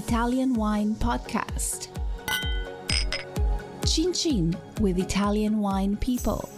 Italian Wine Podcast. Cin Cin with Italian wine people.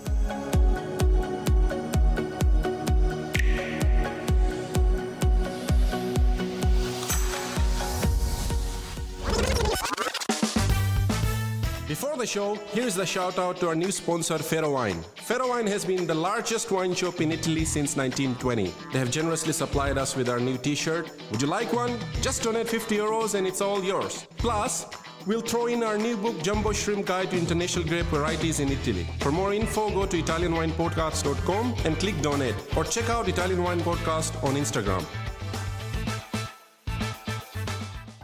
Before the show, here's the shout out to our new sponsor, Ferro Wine. Ferro Wine has been the largest wine shop in Italy since 1920. They have generously supplied us with our new t-shirt. Would you like one? Just donate €50 and it's all yours. Plus, we'll throw in our new book, Jumbo Shrimp Guide to International Grape Varieties in Italy. For more info, go to italianwinepodcast.com and click donate. Or check out Italian Wine Podcast on Instagram.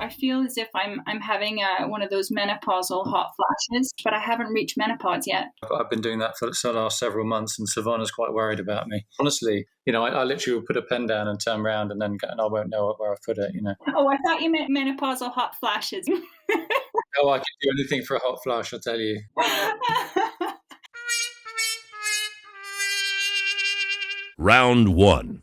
I feel as if I'm having one of those menopausal hot flashes, but I haven't reached menopause yet. I've been doing that for the last several months, and Savannah's quite worried about me. Honestly, I literally will put a pen down and turn around, and I won't know where I've put it. Oh, I thought you meant menopausal hot flashes. Oh, I could do anything for a hot flash, I tell you. Round one.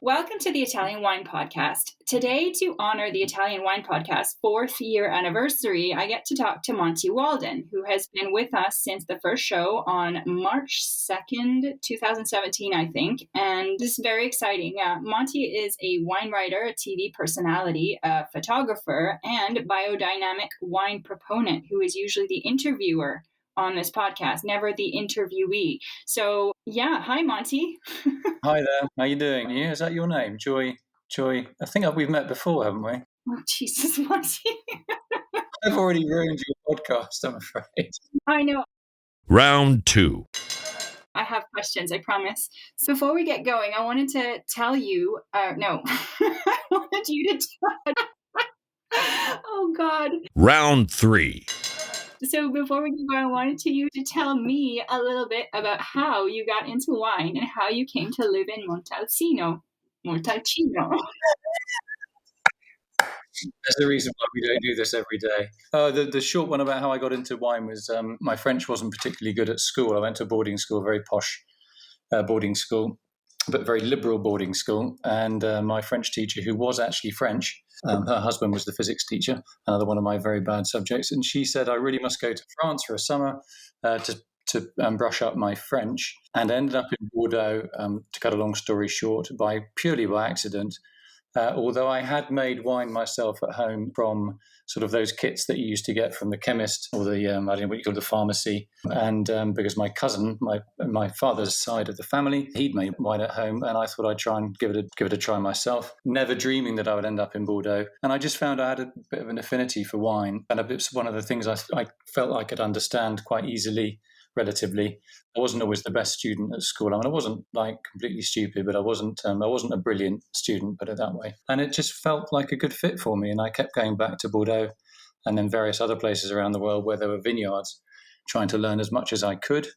Welcome to the Italian Wine Podcast. Today, to honor the Italian Wine Podcast's 4th year anniversary, I get to talk to Monty Waldin, who has been with us since the first show on March 2nd, 2017, I think. And this is very exciting. Monty is a wine writer, a TV personality, a photographer, and biodynamic wine proponent who is usually the interviewer on this podcast, never the interviewee. So, hi, Monty. Hi there. How you doing? Is that your name? Joy. I think we've met before, haven't we? Oh, Jesus, Monty. I've already ruined your podcast, I'm afraid. I know. Round two. I have questions, I promise. So before we get going, I wanted to tell you, I wanted you to oh, God. Round three. So before we get going, I wanted you to tell me a little bit about how you got into wine and how you came to live in Montalcino. There's a reason why we don't do this every day. The short one about how I got into wine was my French wasn't particularly good at school. I went to boarding school, very posh boarding school, but very liberal boarding school. And my French teacher, who was actually French, her husband was the physics teacher, another one of my very bad subjects. And she said, I really must go to France for a summer to brush up my French. And I ended up in Bordeaux, to cut a long story short, purely by accident. Although I had made wine myself at home from sort of those kits that you used to get from the chemist or the, I don't know what you call the pharmacy. And because my cousin, my father's side of the family, he'd made wine at home, and I thought I'd try and give it a try myself, never dreaming that I would end up in Bordeaux. And I just found I had a bit of an affinity for wine. And it's one of the things I felt I could understand quite easily, relatively. I wasn't always the best student at school. I mean, I wasn't like completely stupid, but I wasn't a brilliant student, put it that way. And it just felt like a good fit for me. And I kept going back to Bordeaux and then various other places around the world where there were vineyards, trying to learn as much as I could.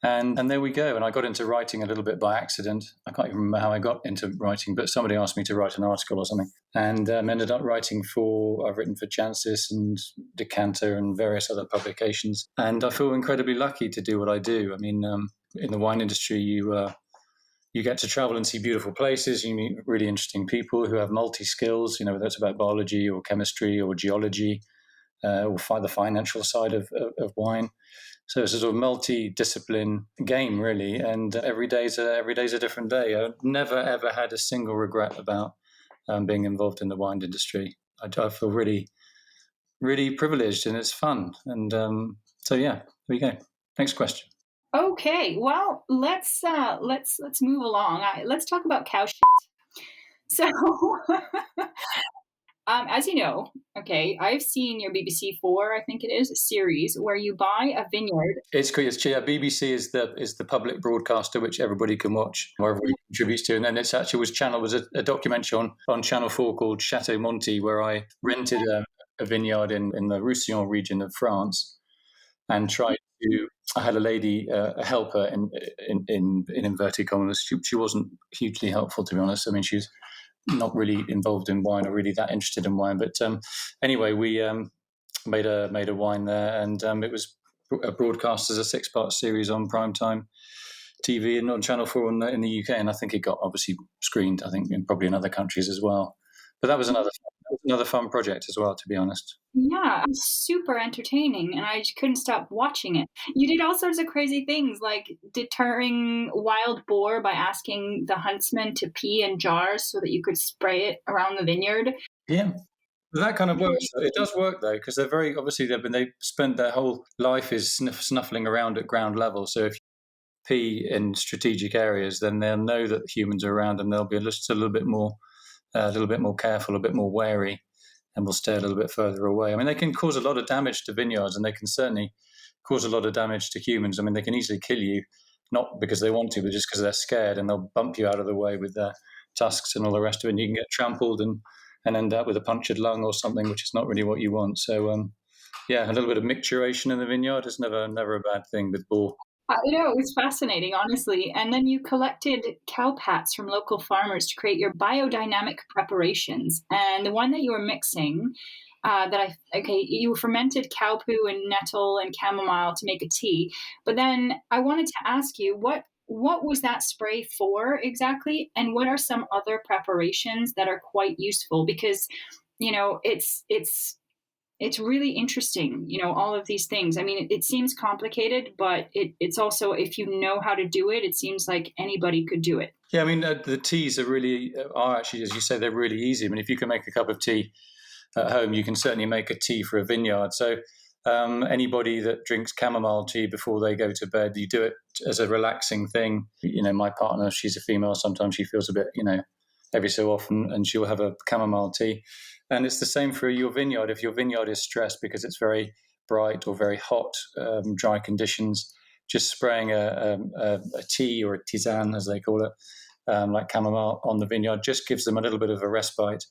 And there we go. And I got into writing a little bit by accident. I can't even remember how I got into writing, but somebody asked me to write an article or something, and ended up I've written for Chances and Decanter and various other publications. And I feel incredibly lucky to do what I do. I mean, in the wine industry, you get to travel and see beautiful places. You meet really interesting people who have multi-skills, whether it's about biology or chemistry or geology, or the financial side of wine. So it's a sort of multi-discipline game, really, and every day's a different day. I've never ever had a single regret about being involved in the wine industry. I feel really, really privileged, and it's fun. And there we go. Next question. Okay, well, let's move along. Let's talk about cow shit. So, as you know, I've seen your BBC 4, I think it is, a series where you buy a vineyard. It's cool. BBC is the public broadcaster which everybody can watch, or everybody contributes to. And then it actually was a documentary on Channel 4 called Chateau Monty, where I rented a vineyard in the Roussillon region of France and tried to. I had a lady, a helper in inverted commas. She wasn't hugely helpful, to be honest. I mean, she was not really involved in wine or really that interested in wine. But anyway, we made a wine there, and it was broadcast as a 6-part series on primetime TV and on Channel 4 in the UK. And I think it got obviously screened, probably in other countries as well. But that was another was another fun project as well, to be honest. Yeah, it was super entertaining, and I just couldn't stop watching it. You did all sorts of crazy things, like deterring wild boar by asking the huntsman to pee in jars so that you could spray it around the vineyard. Yeah. That kind of works. It does work though, because they're very obviously they spend their whole life is snuffling around at ground level. So if you pee in strategic areas, then they'll know that humans are around, and they'll be just a little bit more careful, a bit more wary, and will stay a little bit further away. I mean, they can cause a lot of damage to vineyards, and they can certainly cause a lot of damage to humans. I mean, they can easily kill you, not because they want to, but just because they're scared, and they'll bump you out of the way with their tusks and all the rest of it. And you can get trampled and end up with a punctured lung or something, which is not really what you want. So, yeah, a little bit of micturition in the vineyard is never a bad thing with boar. It was fascinating, honestly. And then you collected cow pats from local farmers to create your biodynamic preparations. And the one that you were mixing, you fermented cow poo and nettle and chamomile to make a tea. But then I wanted to ask you, what was that spray for exactly? And what are some other preparations that are quite useful? Because, it's really interesting, all of these things. I mean, it seems complicated, but it's also, if you know how to do it, it seems like anybody could do it. Yeah, I mean, the teas are actually, as you say, they're really easy. I mean, if you can make a cup of tea at home, you can certainly make a tea for a vineyard. So anybody that drinks chamomile tea before they go to bed, you do it as a relaxing thing. My partner, she's a female. Sometimes she feels a bit, every so often, and she'll have a chamomile tea. And it's the same for your vineyard. If your vineyard is stressed because it's very bright or very hot, dry conditions, just spraying a tea or a tisane, as they call it, like chamomile on the vineyard, just gives them a little bit of a respite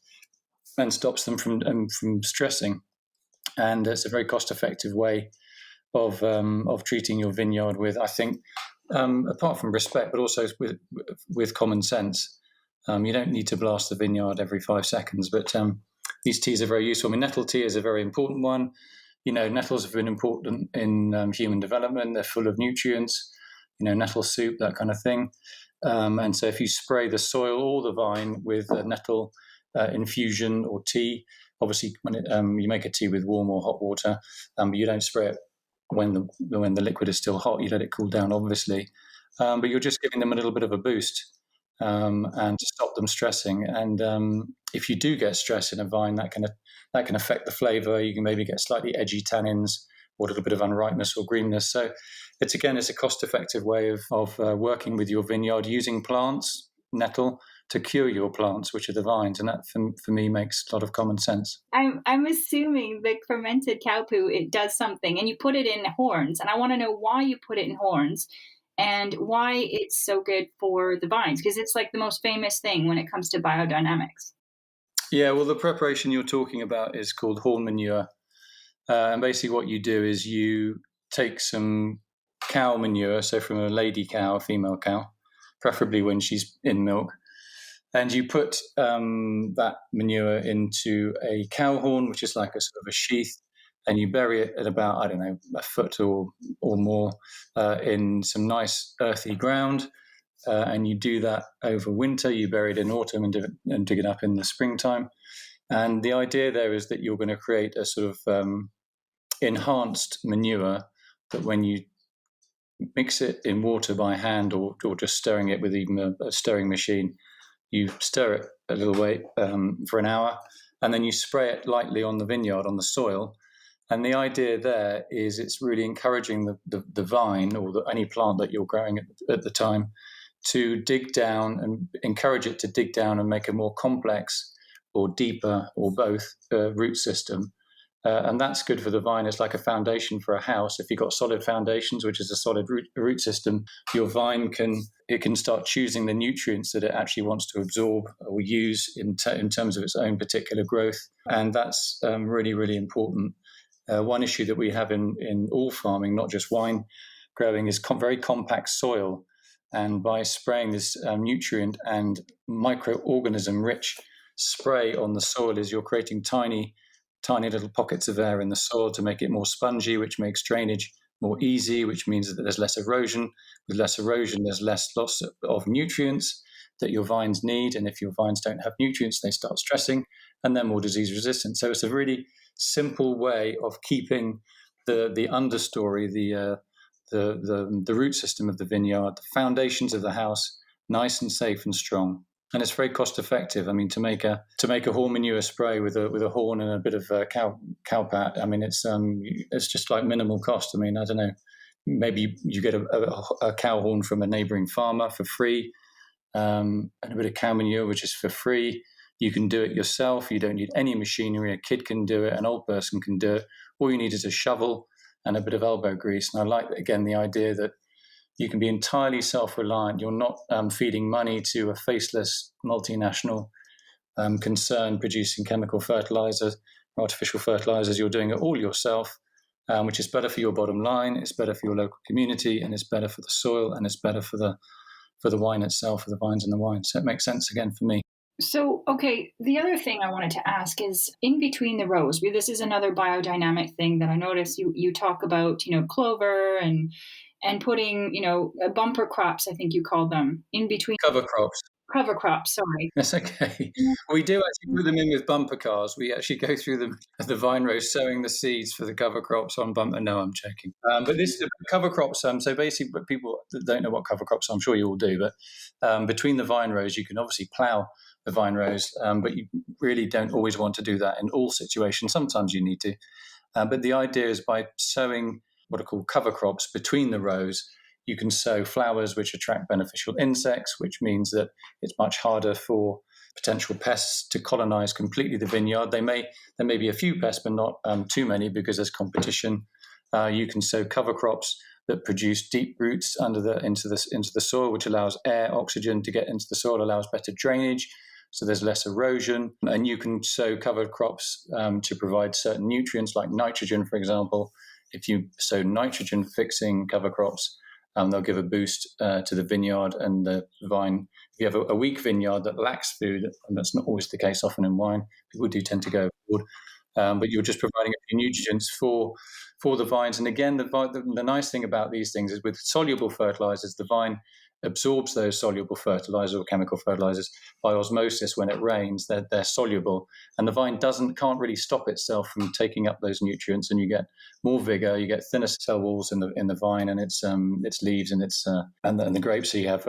and stops them from stressing. And it's a very cost-effective way of treating your vineyard with, I think, apart from respect, but also with common sense. You don't need to blast the vineyard every 5 seconds, but these teas are very useful. I mean, nettle tea is a very important one. Nettles have been important in human development. They're full of nutrients, nettle soup, that kind of thing. And so if you spray the soil or the vine with a nettle infusion or tea, obviously when you make a tea with warm or hot water, you don't spray it when the liquid is still hot. You let it cool down, obviously. But you're just giving them a little bit of a boost. And to stop them stressing. And if you do get stress in a vine, that can affect the flavour. You can maybe get slightly edgy tannins or a little bit of unripeness or greenness. So it's a cost-effective way of working with your vineyard, using plants, nettle, to cure your plants, which are the vines. And that, for me, makes a lot of common sense. I'm assuming the fermented cow poo, it does something, and you put it in horns. And I want to know why you put it in horns, and why it's so good for the vines, because it's like the most famous thing when it comes to biodynamics. Yeah, well, the preparation you're talking about is called horn manure. And basically what you do is you take some cow manure, so from a lady cow, a female cow, preferably when she's in milk, and you put that manure into a cow horn, which is like a sort of a sheath, and you bury it at about, a foot or more in some nice earthy ground. And you do that over winter. You bury it in autumn and dig it up in the springtime. And the idea there is that you're going to create a sort of enhanced manure that when you mix it in water by hand or just stirring it with even a stirring machine, you stir it a little way for an hour, and then you spray it lightly on the vineyard, on the soil. And the idea there is it's really encouraging the vine or any plant that you're growing at the time to dig down and encourage it to dig down and make a more complex or deeper or both root system. And that's good for the vine. It's like a foundation for a house. If you've got solid foundations, which is a solid root system, your vine can start choosing the nutrients that it actually wants to absorb or use in terms of its own particular growth. And that's really, really important. One issue that we have in all farming, not just wine growing, is very compact soil. And by spraying this nutrient and microorganism-rich spray on the soil, you're creating tiny little pockets of air in the soil to make it more spongy, which makes drainage more easy, which means that there's less erosion. With less erosion, there's less loss of nutrients, that your vines need. And if your vines don't have nutrients, they start stressing and they're more disease resistant. So it's a really simple way of keeping the understory, the root system of the vineyard, the foundations of the house nice and safe and strong. And it's very cost effective. I mean, to make a horn manure spray with a horn and a bit of cow pat, I mean, it's just like minimal cost. I mean, I don't know, maybe you get a cow horn from a neighboring farmer for free, and a bit of cow manure, which is for free. You can do it yourself. You don't need any machinery. A kid can do it. An old person can do it. All you need is a shovel and a bit of elbow grease. And I like, again, the idea that you can be entirely self-reliant. You're not feeding money to a faceless multinational concern producing chemical fertilizers, artificial fertilizers. You're doing it all yourself, which is better for your bottom line. It's better for your local community, and it's better for the soil, and it's better for the wine itself, for the vines and the wine. So it makes sense again for me. So, okay, the other thing I wanted to ask is in between the rows, this is another biodynamic thing that I noticed you talk about, clover and putting, bumper crops, I think you call them, in between. Cover crops. Cover crops, sorry. That's okay. We do actually put them in with bumper cars. We actually go through the vine rows, sowing the seeds for the cover crops on bumper. No, I'm joking. But this is cover crops. So basically, but people that don't know what cover crops are, I'm sure you all do. But between the vine rows, you can obviously plough the vine rows, but you really don't always want to do that in all situations. Sometimes you need to. But the idea is by sowing what are called cover crops between the rows, you can sow flowers which attract beneficial insects, which means that it's much harder for potential pests to colonize completely the vineyard. There may be a few pests, but not too many because there's competition. You can sow cover crops that produce deep roots into the soil, which allows air, oxygen to get into the soil, allows better drainage, so there's less erosion. And you can sow cover crops to provide certain nutrients like nitrogen, for example. If you sow nitrogen-fixing cover crops, they'll give a boost to the vineyard and the vine. If you have a weak vineyard that lacks food, and that's not always the case often in wine, people do tend to go overboard, but you're just providing a few nutrients for the vines. And again, the nice thing about these things is with soluble fertilizers, the vine absorbs those soluble fertilizers or chemical fertilizers by osmosis. When it rains, they're soluble, and the vine can't really stop itself from taking up those nutrients, and you get more vigor, you get thinner cell walls in the vine and its leaves and and the grapes. So you have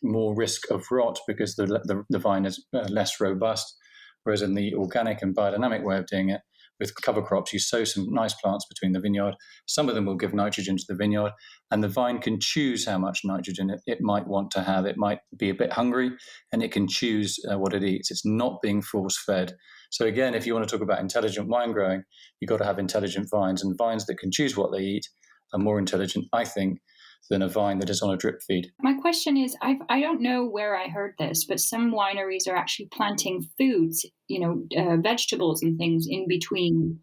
more risk of rot because the vine is less robust. Whereas in the organic and biodynamic way of doing it, with cover crops, you sow some nice plants between the vineyard. Some of them will give nitrogen to the vineyard, and the vine can choose how much nitrogen it might want to have. It might be a bit hungry, and it can choose what it eats. It's not being force-fed. So again, if you want to talk about intelligent wine growing, you've got to have intelligent vines, and vines that can choose what they eat are more intelligent, I think, than a vine that is on a drip feed. My question is, I don't know where I heard this, but some wineries are actually planting foods, vegetables and things in between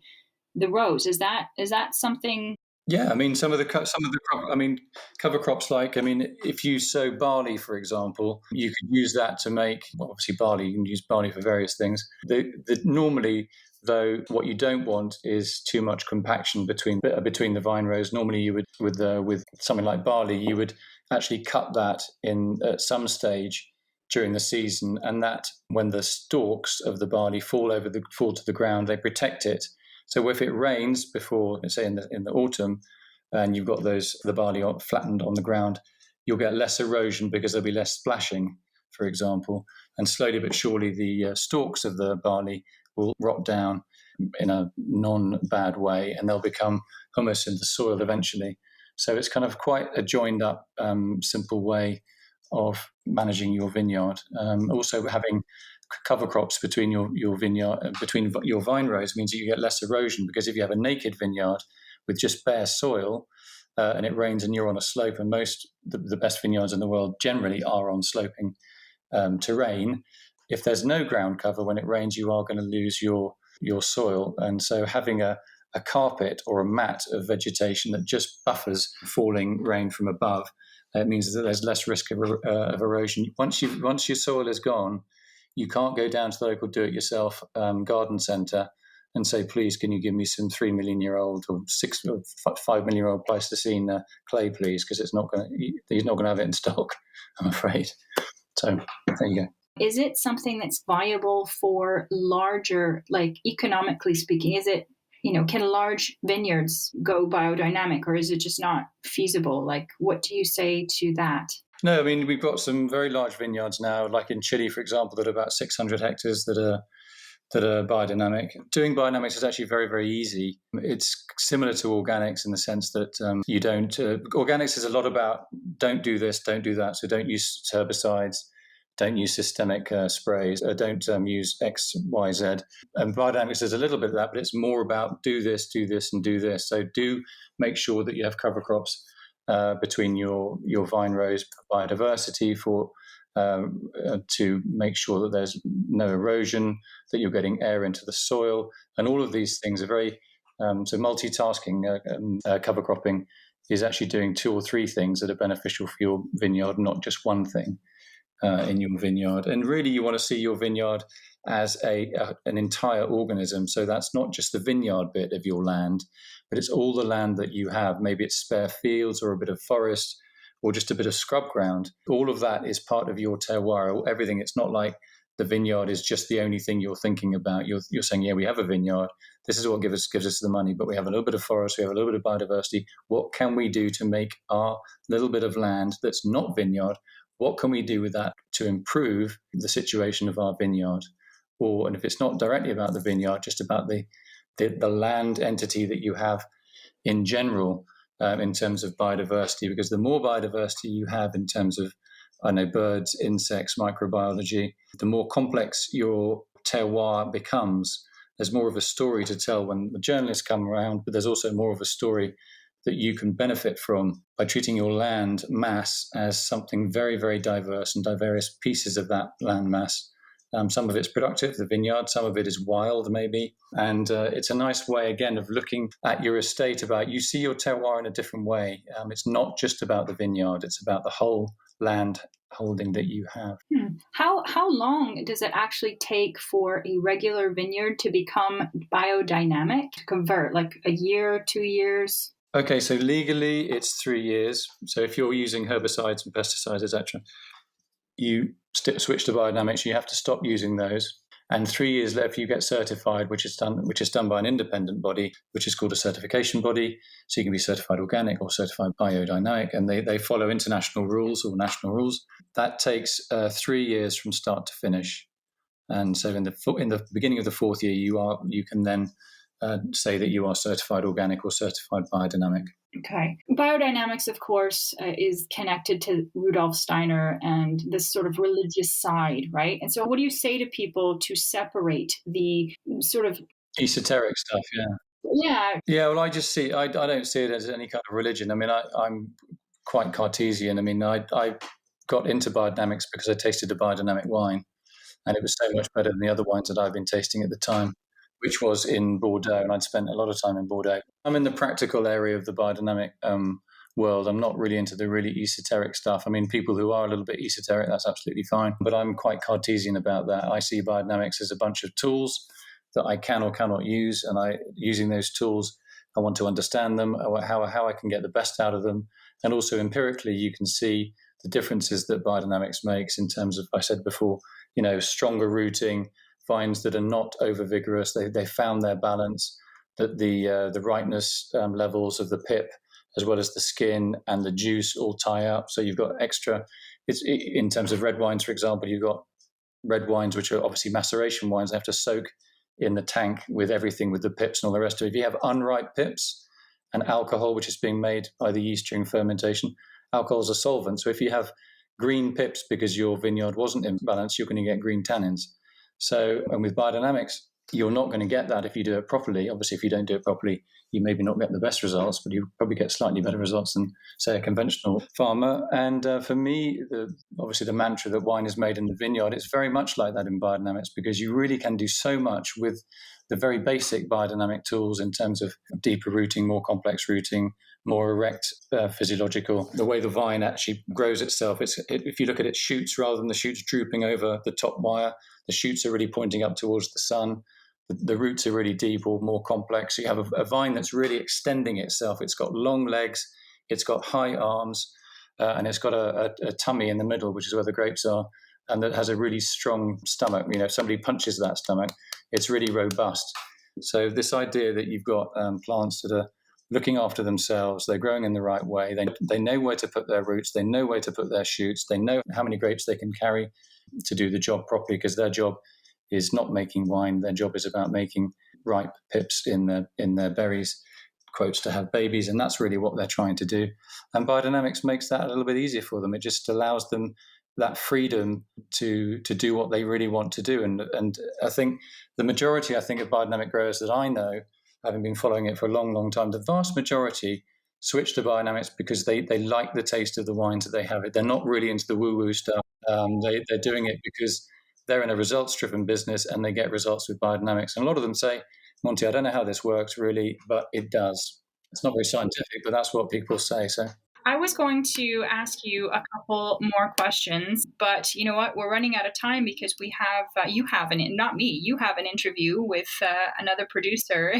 the rows. Is that something? Yeah, I mean, some of the cover crops, if you sow barley, for example, you could use that to make, obviously barley, you can use barley for various things. Normally, though, what you don't want is too much compaction between the vine rows. Normally, you would, with something like barley, you would actually cut that in at some stage during the season, and that when the stalks of the barley fall to the ground, they protect it. So if it rains before, let's say in the autumn, and you've got the barley flattened on the ground, you'll get less erosion because there'll be less splashing, for example. And slowly but surely, the stalks of the barley will rot down in a non-bad way, and they'll become humus in the soil eventually. So it's kind of quite a joined-up, simple way of managing your vineyard. Also, having cover crops between your vineyard, between your vine rows, means that you get less erosion, because if you have a naked vineyard with just bare soil and it rains and you're on a slope, and the best vineyards in the world generally are on sloping terrain, if there's no ground cover, when it rains, you are going to lose your soil. And so having a carpet or a mat of vegetation that just buffers falling rain from above, it means that there's less risk of erosion. Once your soil is gone, you can't go down to the local do-it-yourself garden centre and say, please, can you give me some 3 million year old or 5 million year old Pleistocene clay, please, because he's not going to have it in stock, I'm afraid. So there you go. Is it something that's viable for larger, like economically speaking? Is it, can large vineyards go biodynamic, or is it just not feasible? Like, what do you say to that? No, I mean, we've got some very large vineyards now, like in Chile, for example, that are about 600 hectares that are biodynamic. Doing biodynamics is actually very, very easy. It's similar to organics in the sense that you don't. Organics is a lot about don't do this, don't do that. So don't use herbicides, don't use systemic sprays, don't use X, Y, Z. And biodynamics is a little bit of that, but it's more about do this, and do this. So do make sure that you have cover crops between your vine rows for biodiversity, for to make sure that there's no erosion, that you're getting air into the soil, and all of these things are very so multitasking. Cover cropping is actually doing 2 or 3 things that are beneficial for your vineyard, not just one thing in your vineyard. And really, you want to see your vineyard as an entire organism. So that's not just the vineyard bit of your land, but it's all the land that you have. Maybe it's spare fields or a bit of forest, or just a bit of scrub ground. All of that is part of your terroir, everything. It's not like the vineyard is just the only thing you're thinking about. You're saying, yeah, we have a vineyard. This is what gives us the money, but we have a little bit of forest, we have a little bit of biodiversity. What can we do to make our little bit of land that's not vineyard, what can we do with that to improve the situation of our vineyard? And if it's not directly about the vineyard, just about the land entity that you have in general, in terms of biodiversity, because the more biodiversity you have in terms of, birds, insects, microbiology, the more complex your terroir becomes. There's more of a story to tell when the journalists come around, but there's also more of a story that you can benefit from by treating your land mass as something very, very diverse and diverse pieces of that land mass. Some of it's productive, the vineyard, some of it is wild maybe. And it's a nice way, again, of looking at your estate you see your terroir in a different way. It's not just about the vineyard, it's about the whole land holding that you have. How long does it actually take for a regular vineyard to become biodynamic, to convert, like a year, 2 years? Okay, so legally it's 3 years. So if you're using herbicides and pesticides, etc., you switch to biodynamics, you have to stop using those. And 3 years later, if you get certified, which is done by an independent body, which is called a certification body, so you can be certified organic or certified biodynamic, and they follow international rules or national rules. That takes 3 years from start to finish. And so in the beginning of the 4th year, you can then say that you are certified organic or certified biodynamic. Okay. Biodynamics, of course, is connected to Rudolf Steiner and this sort of religious side, right? And so what do you say to people to separate the sort of esoteric stuff? Yeah, well, I don't see it as any kind of religion. I mean, I'm quite Cartesian. I mean, I got into biodynamics because I tasted a biodynamic wine, and it was so much better than the other wines that I've been tasting at the time, which was in Bordeaux, and I'd spent a lot of time in Bordeaux. I'm in the practical area of the biodynamic world. I'm not really into the really esoteric stuff. I mean, people who are a little bit esoteric, that's absolutely fine, but I'm quite Cartesian about that. I see biodynamics as a bunch of tools that I can or cannot use, and using those tools, I want to understand them, how I can get the best out of them, and also empirically, you can see the differences that biodynamics makes in terms of, I said before, stronger rooting, vines that are not over vigorous. They found their balance, that the ripeness levels of the pip, as well as the skin and the juice, all tie up. So you've got extra. In terms of red wines, for example, you've got red wines which are obviously maceration wines. They have to soak in the tank with everything, with the pips and all the rest of it. If you have unripe pips and alcohol, which is being made by the yeast during fermentation, alcohol is a solvent. So if you have green pips because your vineyard wasn't in balance, you're going to get green tannins. So, and with biodynamics, you're not going to get that if you do it properly. Obviously, if you don't do it properly, you maybe not get the best results, but you probably get slightly better results than, say, a conventional farmer. And for me, obviously the mantra that wine is made in the vineyard, it's very much like that in biodynamics, because you really can do so much with the very basic biodynamic tools in terms of deeper rooting, more complex rooting, more erect physiological. The way the vine actually grows itself, if you look at its shoots, rather than the shoots drooping over the top wire, the shoots are really pointing up towards the sun. The roots are really deep or more complex. So you have a vine that's really extending itself. It's got long legs, it's got high arms, and it's got a tummy in the middle, which is where the grapes are. and that has a really strong stomach. If somebody punches that stomach, it's really robust. So this idea that you've got plants that are looking after themselves, they're growing in the right way, they know where to put their roots, they know where to put their shoots, they know how many grapes they can carry to do the job properly, because their job is not making wine, their job is about making ripe pips in their berries, quotes, to have babies, and that's really what they're trying to do. And biodynamics makes that a little bit easier for them. It just allows them that freedom to do what they really want to do. And I think the majority, of biodynamic growers that I know, having been following it for a long, long time, the vast majority switch to biodynamics because they like the taste of the wines that they have. They're not really into the woo-woo stuff. They're doing it because they're in a results-driven business and they get results with biodynamics. And a lot of them say, Monty, I don't know how this works really, but it does. It's not very scientific, but that's what people say. So I was going to ask you a couple more questions, but you know what? We're running out of time because we have, you have not me, you have an interview with another producer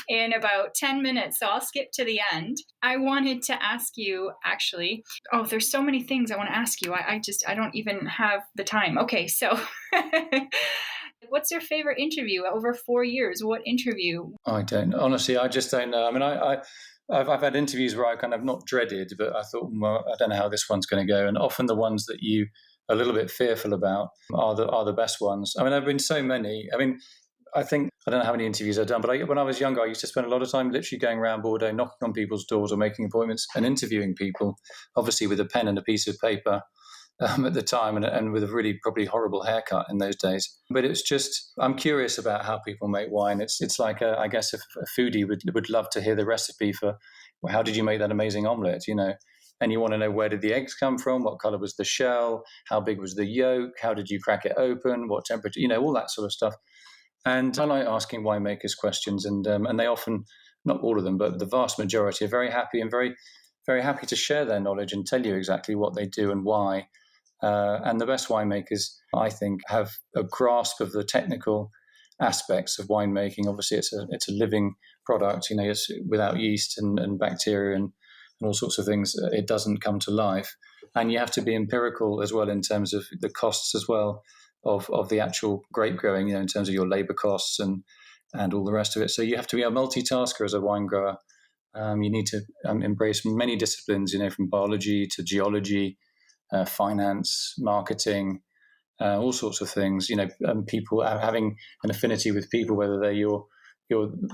in about 10 minutes. So I'll skip to the end. I wanted to ask you actually, there's so many things I want to ask you. I don't even have the time. Okay. So what's your favorite interview over 4 years? What interview? I just don't know. I mean, I've had interviews where I kind of not dreaded, but I thought, well, I don't know how this one's going to go. And often the ones that you are a little bit fearful about are the best ones. I mean, there have been so many. I mean, I don't know how many interviews I've done, but when I was younger, I used to spend a lot of time literally going around Bordeaux, knocking on people's doors or making appointments and interviewing people, obviously with a pen and a piece of paper. At the time, and with a really probably horrible haircut in those days. But it's just, I'm curious about how people make wine. It's like, I guess if a foodie would love to hear the recipe for, well, how did you make that amazing omelette, And you want to know, where did the eggs come from? What color was the shell? How big was the yolk? How did you crack it open? What temperature? All that sort of stuff. And I like asking winemakers questions, and they often, not all of them, but the vast majority are very happy and very, very happy to share their knowledge and tell you exactly what they do and why. And the best winemakers, I think, have a grasp of the technical aspects of winemaking. Obviously, it's a living product. It's without yeast and bacteria and all sorts of things. It doesn't come to life. And you have to be empirical as well in terms of the costs as well of the actual grape growing, in terms of your labor costs and all the rest of it. So you have to be a multitasker as a wine grower. You need to embrace many disciplines, from biology to geology, finance, marketing, all sorts of things. People having an affinity with people, whether they're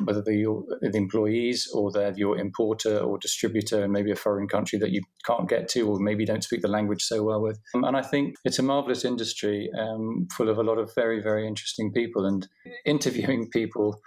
whether they're the employees or they're your importer or distributor in maybe a foreign country that you can't get to or maybe don't speak the language so well with. And I think it's a marvelous industry full of a lot of very, very interesting people. And interviewing people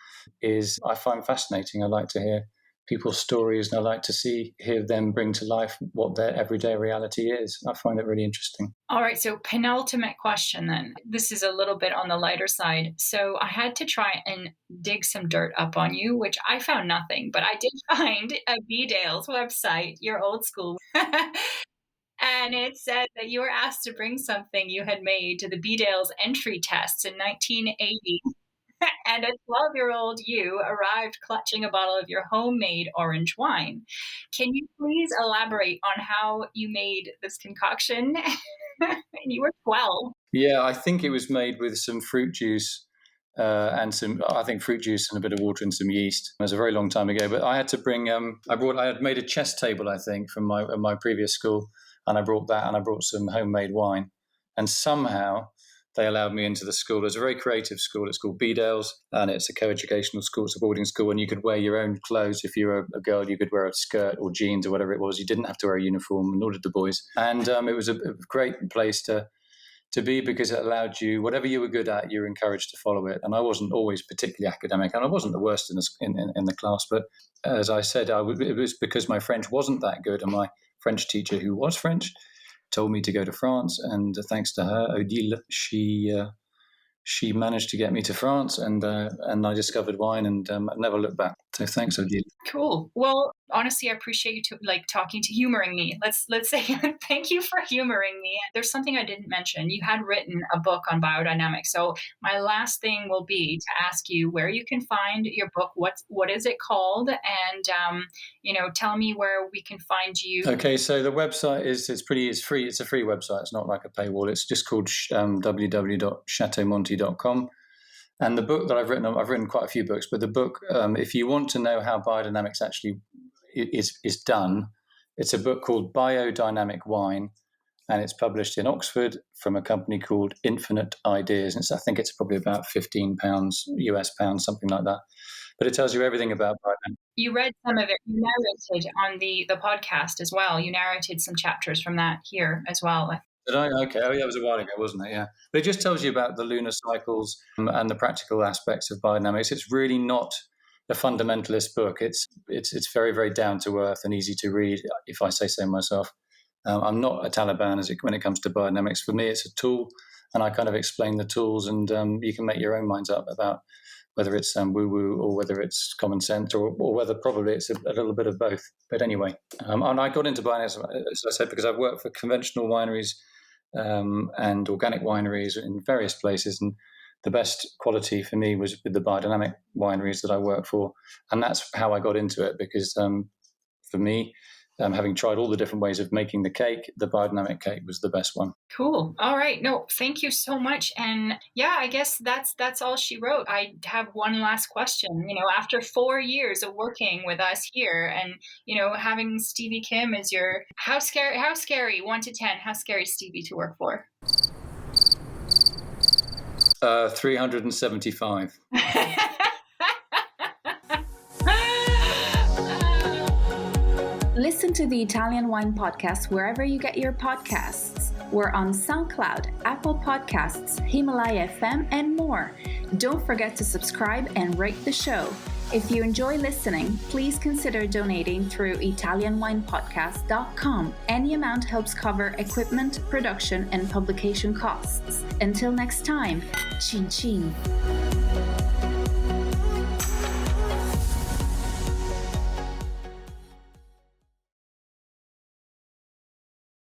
I find fascinating. I like to hear people's stories, and I like to hear them bring to life what their everyday reality is. I find it really interesting. All right, so penultimate question then. This is a little bit on the lighter side. So I had to try and dig some dirt up on you, which I found nothing, but I did find a B-Dale's website, your old school. And it said that you were asked to bring something you had made to the B-Dale's entry tests in 1980. And a 12-year-old you arrived clutching a bottle of your homemade orange wine. Can you please elaborate on how you made this concoction? And you were 12. Yeah, I think it was made with some fruit juice and fruit juice and a bit of water and some yeast. It was a very long time ago, but I had to bring, I had made a chess table, I think, from my previous school, and I brought that, and I brought some homemade wine. And somehow they allowed me into the school. It's a very creative school. It's called Biodynamic, and it's a co-educational school. It's a boarding school, and you could wear your own clothes. If you were a girl, you could wear a skirt or jeans or whatever it was. You didn't have to wear a uniform, nor did the boys. And it was a great place to be, because it allowed you, whatever you were good at, you were encouraged to follow it. And I wasn't always particularly academic, and I wasn't the worst in the class. But as I said, it was because my French wasn't that good, and my French teacher, who was French, told me to go to France, and thanks to her, Odile, she managed to get me to France, and I discovered wine, and I never looked back. So thanks, Odile. Cool. Well, honestly, I appreciate you humoring me. Let's say thank you for humoring me. There's something I didn't mention. You had written a book on biodynamics. So my last thing will be to ask you where you can find your book. What is it called? And tell me where we can find you. Okay, so the website it's free. It's a free website. It's not like a paywall. It's just called www.chateaumonty.com. And the book that I've written quite a few books, but the book, if you want to know how biodynamics actually is done, it's a book called Biodynamic Wine, and it's published in Oxford from a company called Infinite Ideas. And I think it's probably about £15, US pounds, something like that. But it tells you everything about biodynamics. You read some of it. You narrated on the podcast as well. You narrated some chapters from that here as well. Did I? Okay. Oh, yeah, it was a while ago, wasn't it? Yeah. But it just tells you about the lunar cycles and the practical aspects of biodynamics. It's really not a fundamentalist book. It's very, very down to earth and easy to read, if I say so myself. I'm not a Taliban when it comes to biodynamics. For me, it's a tool, and I kind of explain the tools, and you can make your own minds up about whether it's woo-woo or whether it's common sense or whether probably it's a little bit of both. But anyway, and I got into biodynamics, as I said, because I've worked for conventional wineries and organic wineries in various places, and the best quality for me was with the biodynamic wineries that I work for, and that's how I got into it. Because for me, having tried all the different ways of making the cake, the biodynamic cake was the best one. Cool. All right. No, thank you so much. And yeah, I guess that's all she wrote. I have one last question. After 4 years of working with us here, and having Stevie Kim as your how scary 1 to 10, how scary is Stevie to work for? 375. Listen to the Italian Wine Podcast wherever you get your podcasts. We're on SoundCloud, Apple Podcasts, Himalaya FM, and more. Don't forget to subscribe and rate the show. If you enjoy listening, please consider donating through ItalianWinePodcast.com. Any amount helps cover equipment, production, and publication costs. Until next time, Cin Cin.